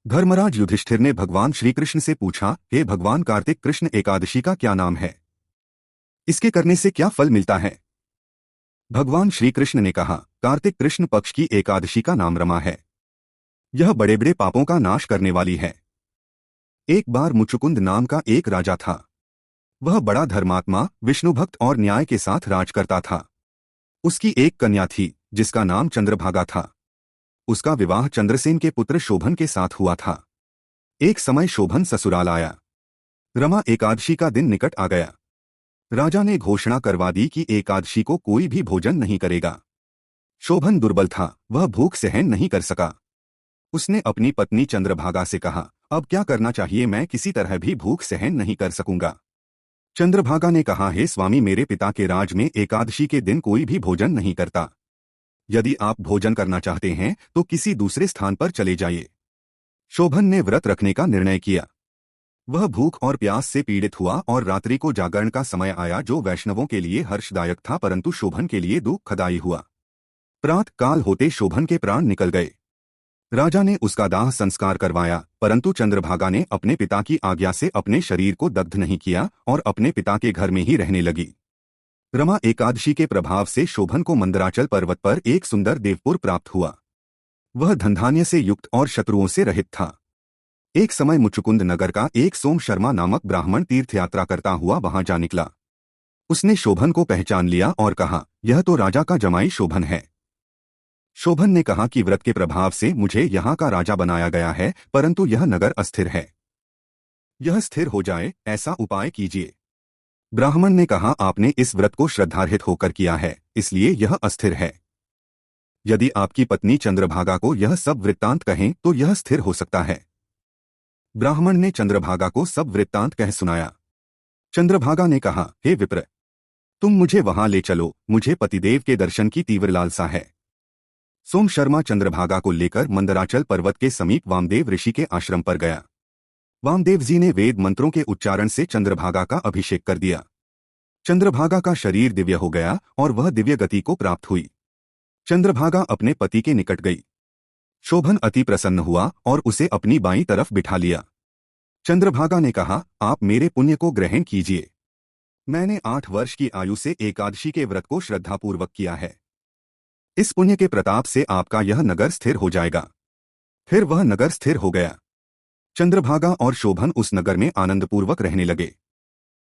धर्मराज युधिष्ठिर ने भगवान श्री कृष्ण से पूछा, हे भगवान, कार्तिक कृष्ण एकादशी का क्या नाम है? इसके करने से क्या फल मिलता है? भगवान श्री कृष्ण ने कहा, कार्तिक कृष्ण पक्ष की एकादशी का नाम रमा है। यह बड़े बड़े पापों का नाश करने वाली है। एक बार मुचुकुंद नाम का एक राजा था। वह बड़ा धर्मात्मा, विष्णु भक्त और न्याय के साथ राज करता था। उसकी एक कन्या थी जिसका नाम चंद्रभागा था। उसका विवाह चंद्रसेन के पुत्र शोभन के साथ हुआ था। एक समय शोभन ससुराल आया। रमा एकादशी का दिन निकट आ गया। राजा ने घोषणा करवा दी कि एकादशी को कोई भी भोजन नहीं करेगा। शोभन दुर्बल था, वह भूख सहन नहीं कर सका। उसने अपनी पत्नी चंद्रभागा से कहा, अब क्या करना चाहिए? मैं किसी तरह भी भूख सहन नहीं कर सकूंगा। चंद्रभागा ने कहा, हे स्वामी, मेरे पिता के राज में एकादशी के दिन कोई भी भोजन नहीं करता। यदि आप भोजन करना चाहते हैं तो किसी दूसरे स्थान पर चले जाइए। शोभन ने व्रत रखने का निर्णय किया। वह भूख और प्यास से पीड़ित हुआ और रात्रि को जागरण का समय आया, जो वैष्णवों के लिए हर्षदायक था परंतु शोभन के लिए दुखदायी हुआ। प्रातः काल होते शोभन के प्राण निकल गए। राजा ने उसका दाह संस्कार करवाया, परंतु चंद्रभागा ने अपने पिता की आज्ञा से अपने शरीर को दग्ध नहीं किया और अपने पिता के घर में ही रहने लगी। रमा एकादशी के प्रभाव से शोभन को मंदराचल पर्वत पर एक सुंदर देवपुर प्राप्त हुआ। वह धनधान्य से युक्त और शत्रुओं से रहित था। एक समय मुचुकुंद नगर का एक सोम शर्मा नामक ब्राह्मण तीर्थ यात्रा करता हुआ वहां जा निकला। उसने शोभन को पहचान लिया और कहा, यह तो राजा का जमाई शोभन है। शोभन ने कहा कि व्रत के प्रभाव से मुझे यहाँ का राजा बनाया गया है, परंतु यह नगर अस्थिर है। यह स्थिर हो जाए ऐसा उपाय कीजिए। ब्राह्मण ने कहा, आपने इस व्रत को श्रद्धारहित होकर किया है, इसलिए यह अस्थिर है। यदि आपकी पत्नी चंद्रभागा को यह सब वृत्तांत कहें तो यह स्थिर हो सकता है। ब्राह्मण ने चंद्रभागा को सब वृत्तांत कह सुनाया। चंद्रभागा ने कहा, हे विप्र, तुम मुझे वहां ले चलो, मुझे पतिदेव के दर्शन की तीव्र लालसा है। सोम शर्मा चंद्रभागा को लेकर मंदराचल पर्वत के समीप वामदेव ऋषि के आश्रम पर गया। वामदेव जी ने वेद मंत्रों के उच्चारण से चंद्रभागा का अभिषेक कर दिया। चंद्रभागा का शरीर दिव्य हो गया और वह दिव्य गति को प्राप्त हुई। चंद्रभागा अपने पति के निकट गई। शोभन अति प्रसन्न हुआ और उसे अपनी बाईं तरफ बिठा लिया। चंद्रभागा ने कहा, आप मेरे पुण्य को ग्रहण कीजिए। मैंने 8 वर्ष की आयु से एकादशी के व्रत को श्रद्धापूर्वक किया है। इस पुण्य के प्रताप से आपका यह नगर स्थिर हो जाएगा। फिर वह नगर स्थिर हो गया। चंद्रभागा और शोभन उस नगर में आनंदपूर्वक रहने लगे।